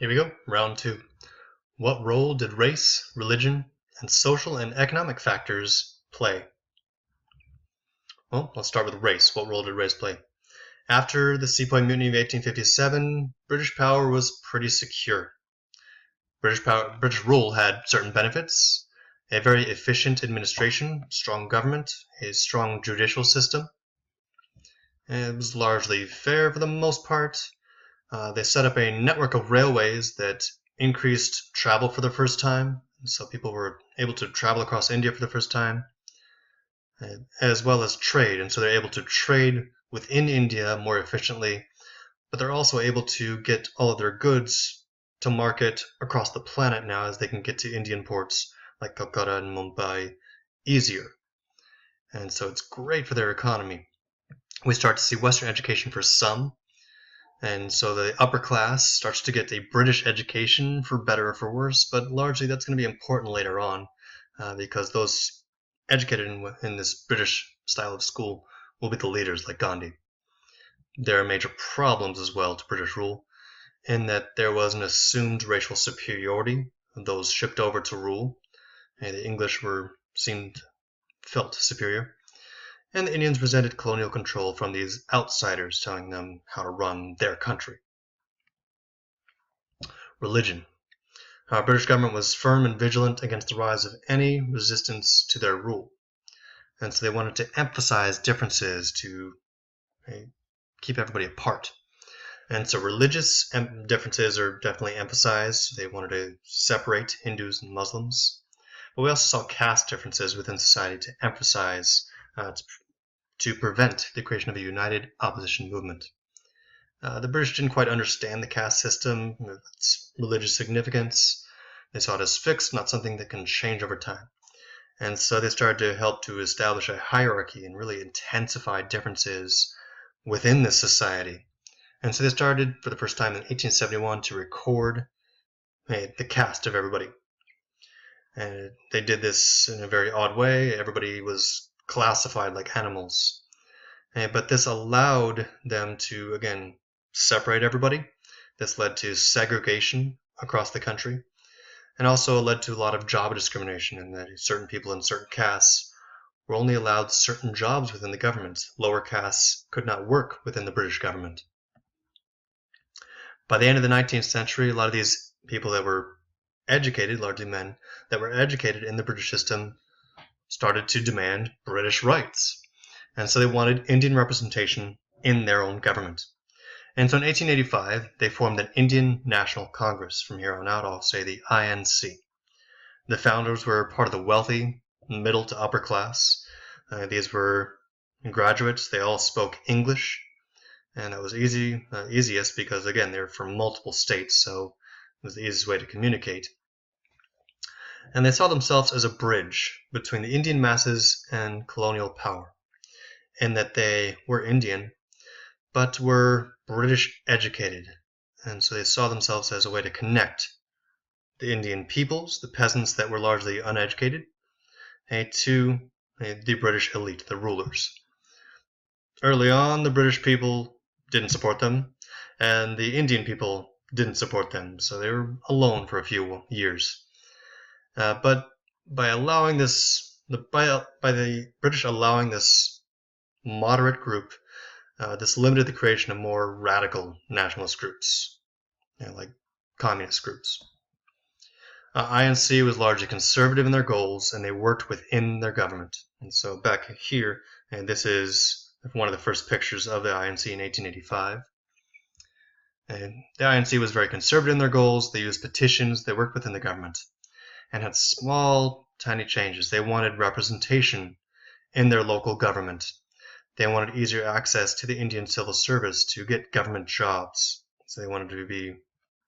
Here we go, round two. What role did race, religion, and social and economic factors play? Well, let's start with race. What role did race play? After the Sepoy Mutiny of 1857, British power was pretty secure. British rule had certain benefits: a very efficient administration, strong government, a strong judicial system. It was largely fair for the most part. They set up a network of railways that increased travel for the first time, so people were able to travel across India for the first time, as well as trade, and so they're able to trade within India more efficiently, but they're also able to get all of their goods to market across the planet now, as they can get to Indian ports like Calcutta and Mumbai easier. And so it's great for their economy. We start to see Western education for some, and so the upper class starts to get a British education, for better or for worse, but largely that's going to be important later on, because those educated in this British style of school will be the leaders, like Gandhi. There are major problems as well to British rule, in that there was an assumed racial superiority of those shipped over to rule. And the English felt superior, and the Indians resented colonial control from these outsiders telling them how to run their country. Religion. Our British government was firm and vigilant against the rise of any resistance to their rule, and so they wanted to emphasize differences to keep everybody apart. And so religious differences are definitely emphasized. They wanted to separate Hindus and Muslims. But we also saw caste differences within society to emphasize, to prevent the creation of a united opposition movement. The British didn't quite understand the caste system, its religious significance. They saw it as fixed, not something that can change over time. And so they started to help to establish a hierarchy and really intensify differences within this society. And so they started, for the first time in 1871, to record the caste of everybody. And they did this in a very odd way. Everybody was classified like animals. But this allowed them to, again, separate everybody. This led to segregation across the country, and also led to a lot of job discrimination, in that certain people in certain castes were only allowed certain jobs within the government. Lower castes could not work within the British government. By the end of the 19th century, a lot of these people that were educated, largely men, that were educated in the British system, started to demand British rights. And so they wanted Indian representation in their own government. And so in 1885, they formed an Indian National Congress. From here on out, I'll say the INC. The founders were part of the wealthy, middle to upper class. These were graduates. They all spoke English. And that was easiest because, again, they were from multiple states, so it was the easiest way to communicate. And they saw themselves as a bridge between the Indian masses and colonial power, in that they were Indian, but were British educated. And so they saw themselves as a way to connect the Indian peoples, the peasants that were largely uneducated, to the British elite, the rulers. Early on, the British people didn't support them, and the Indian people didn't support them, so they were alone for a few years. But by allowing by the British allowing this moderate group, this limited the creation of more radical nationalist groups, like communist groups. INC was largely conservative in their goals, and they worked within their government. And so back here, and this is one of the first pictures of the INC in 1885. And the INC was very conservative in their goals. They used petitions. They worked within the government and had small, tiny changes. They wanted representation in their local government. They wanted easier access to the Indian civil service to get government jobs. So they wanted to be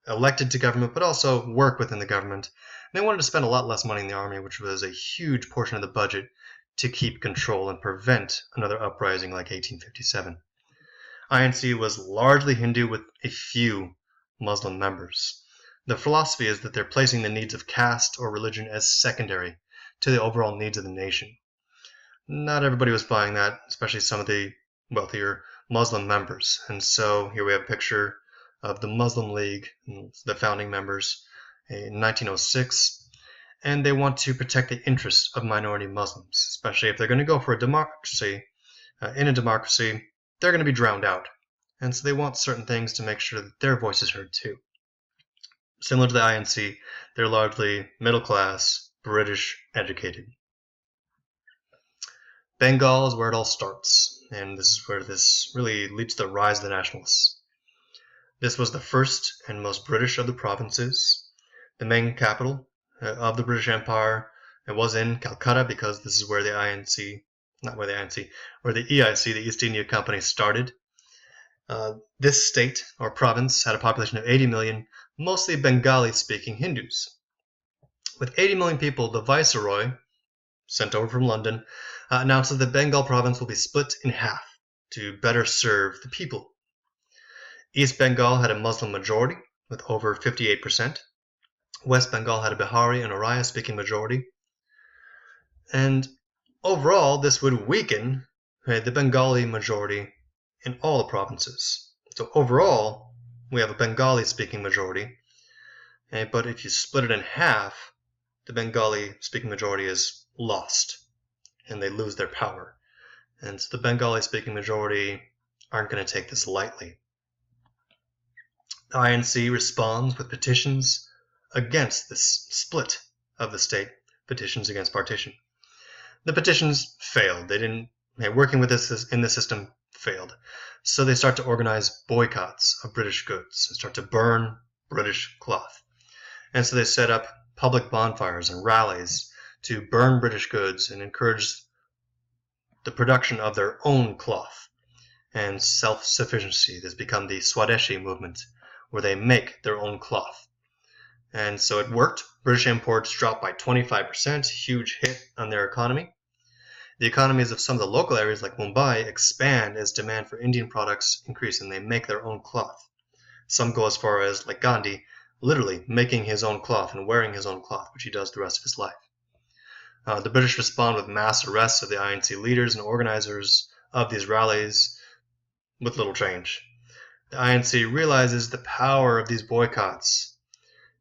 elected to government, but also work within the government. And they wanted to spend a lot less money in the army, which was a huge portion of the budget, to keep control and prevent another uprising like 1857. INC was largely Hindu with a few Muslim members. The philosophy is that they're placing the needs of caste or religion as secondary to the overall needs of the nation. Not everybody was buying that, especially some of the wealthier Muslim members. And so here we have a picture of the Muslim League, the founding members, in 1906, and they want to protect the interests of minority Muslims, especially if they're going to go for a democracy. In a democracy, they're going to be drowned out, and so they want certain things to make sure that their voice is heard too. Similar to the INC, they're largely middle-class, British educated. Bengal is where it all starts, and this is where this really leads to the rise of the nationalists. This was the first and most British of the provinces. The main capital of the British Empire, it was in Calcutta, because this is where the EIC, the East India Company, started. This state or province had a population of 80 million, mostly Bengali-speaking Hindus. With 80 million people, the viceroy, sent over from London, announces that Bengal province will be split in half to better serve the people. East Bengal had a Muslim majority with over 58%. West Bengal had a Bihari and Oriya-speaking majority. And overall, this would weaken the Bengali majority in all the provinces. So overall, we have a Bengali-speaking majority, but if you split it in half, the Bengali-speaking majority is lost, and they lose their power. And so the Bengali-speaking majority aren't going to take this lightly. The INC responds with petitions against this split of the state, petitions against partition. The petitions failed. Working with this in the system failed. So they start to organize boycotts of British goods and start to burn British cloth. And so they set up public bonfires and rallies to burn British goods and encourage the production of their own cloth and self-sufficiency. This become the Swadeshi movement, where they make their own cloth. And so it worked. British imports dropped by 25%, huge hit on their economy. The economies of some of the local areas like Mumbai expand as demand for Indian products increase, and they make their own cloth. Some go as far as, like Gandhi, literally making his own cloth and wearing his own cloth, which he does the rest of his life. The British respond with mass arrests of the INC leaders and organizers of these rallies with little change. The INC realizes the power of these boycotts,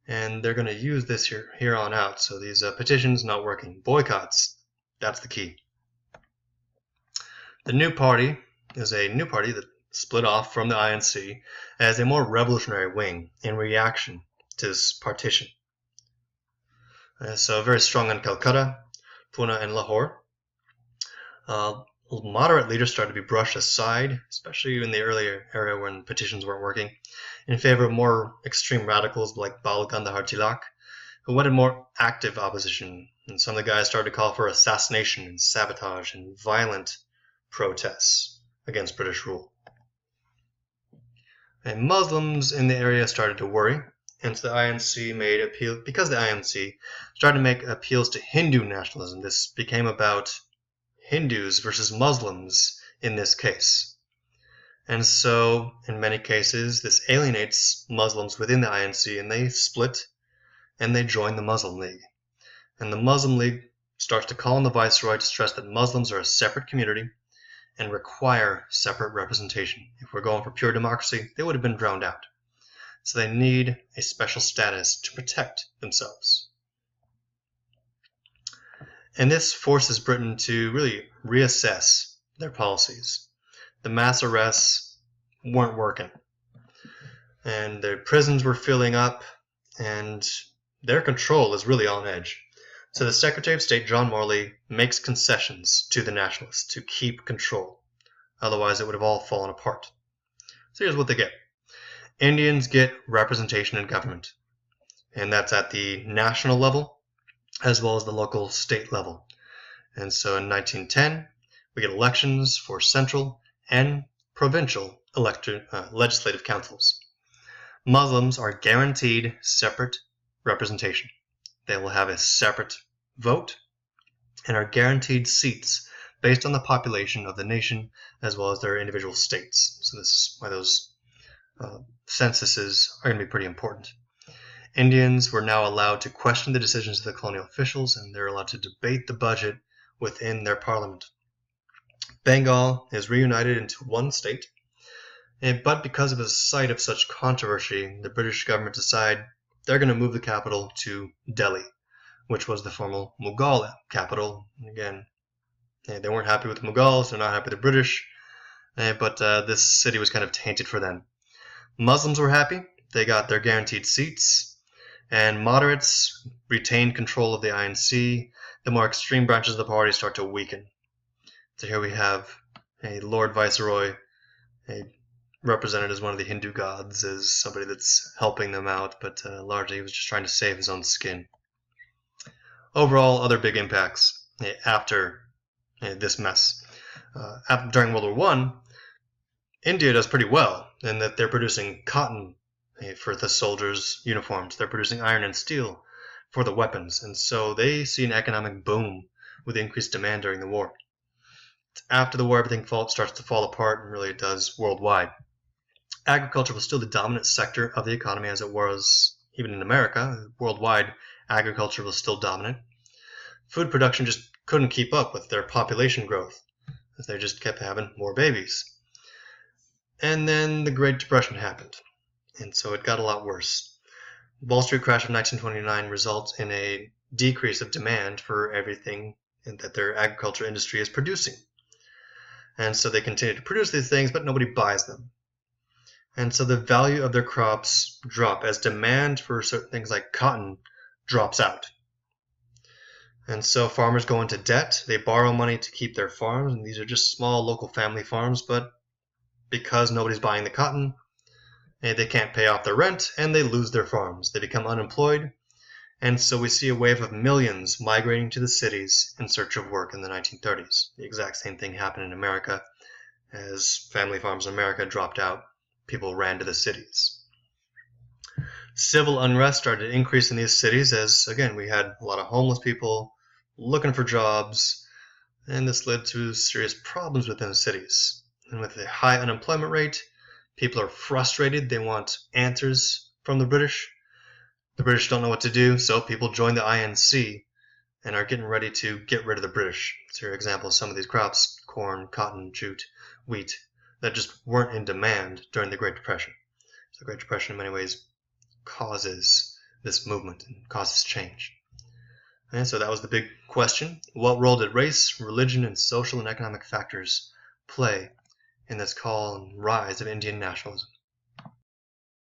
and they're going to use this here on out. So these petitions not working. Boycotts, that's the key. The new party is a new party that split off from the INC as a more revolutionary wing in reaction to this partition. So very strong in Calcutta, Pune, and Lahore. Moderate leaders started to be brushed aside, especially in the earlier era when petitions weren't working, in favor of more extreme radicals like Bal Gandhar Tilak, who wanted more active opposition. And some of the guys started to call for assassination and sabotage and violent protests against British rule. And Muslims in the area started to worry, and so the INC made appeal, because the IMC started to make appeals to Hindu nationalism. This became about Hindus versus Muslims in this case. And so, in many cases, this alienates Muslims within the INC, and they split and they join the Muslim League. And the Muslim League starts to call on the viceroy to stress that Muslims are a separate community and require separate representation. If we're going for pure democracy, they would have been drowned out. So they need a special status to protect themselves. And this forces Britain to really reassess their policies. The mass arrests weren't working, and their prisons were filling up, and their control is really on edge. So the Secretary of State, John Morley, makes concessions to the nationalists to keep control. Otherwise, it would have all fallen apart. So here's what they get. Indians get representation in government, and that's at the national level as well as the local state level. And so in 1910, we get elections for central and provincial legislative councils. Muslims are guaranteed separate representation. They will have a separate vote and are guaranteed seats based on the population of the nation as well as their individual states. So this is why those censuses are going to be pretty important. Indians were now allowed to question the decisions of the colonial officials, and they're allowed to debate the budget within their parliament. Bengal is reunited into one state, But because it was a site of such controversy, the British government decided they're going to move the capital to Delhi, which was the former Mughal capital. Again, they weren't happy with the Mughals, they're not happy with the British, but this city was kind of tainted for them. Muslims were happy, they got their guaranteed seats, and moderates retained control of the IMC. The more extreme branches of the party start to weaken. So here we have a Lord Viceroy, represented as one of the Hindu gods, as somebody that's helping them out, but largely he was just trying to save his own skin. Overall, other big impacts after this mess. During World War I, India does pretty well in that they're producing cotton for the soldiers' uniforms. They're producing iron and steel for the weapons, and so they see an economic boom with increased demand during the war. After the war, everything starts to fall apart, and really it does worldwide. Agriculture was still the dominant sector of the economy as it was even in America. Worldwide, agriculture was still dominant. Food production just couldn't keep up with their population growth, as they just kept having more babies. And then the Great Depression happened, and so it got a lot worse. The Wall Street crash of 1929 results in a decrease of demand for everything that their agriculture industry is producing. And so they continue to produce these things, but nobody buys them. And so the value of their crops drop as demand for certain things like cotton drops out. And so farmers go into debt. They borrow money to keep their farms, and these are just small local family farms, but because nobody's buying the cotton, they can't pay off their rent, and they lose their farms. They become unemployed, and so we see a wave of millions migrating to the cities in search of work in the 1930s. The exact same thing happened in America. As family farms in America dropped out, people ran to the cities. Civil unrest started to increase in these cities as, again, we had a lot of homeless people looking for jobs, and this led to serious problems within the cities. And with a high unemployment rate, people are frustrated. They want answers from the British. The British don't know what to do, so people join the IMC and are getting ready to get rid of the British. So here are examples of some of these crops: corn, cotton, jute, wheat, that just weren't in demand during the Great Depression. So the Great Depression in many ways causes this movement and causes change. And so that was the big question. What role did race, religion, and social and economic factors play in this call and rise of Indian nationalism?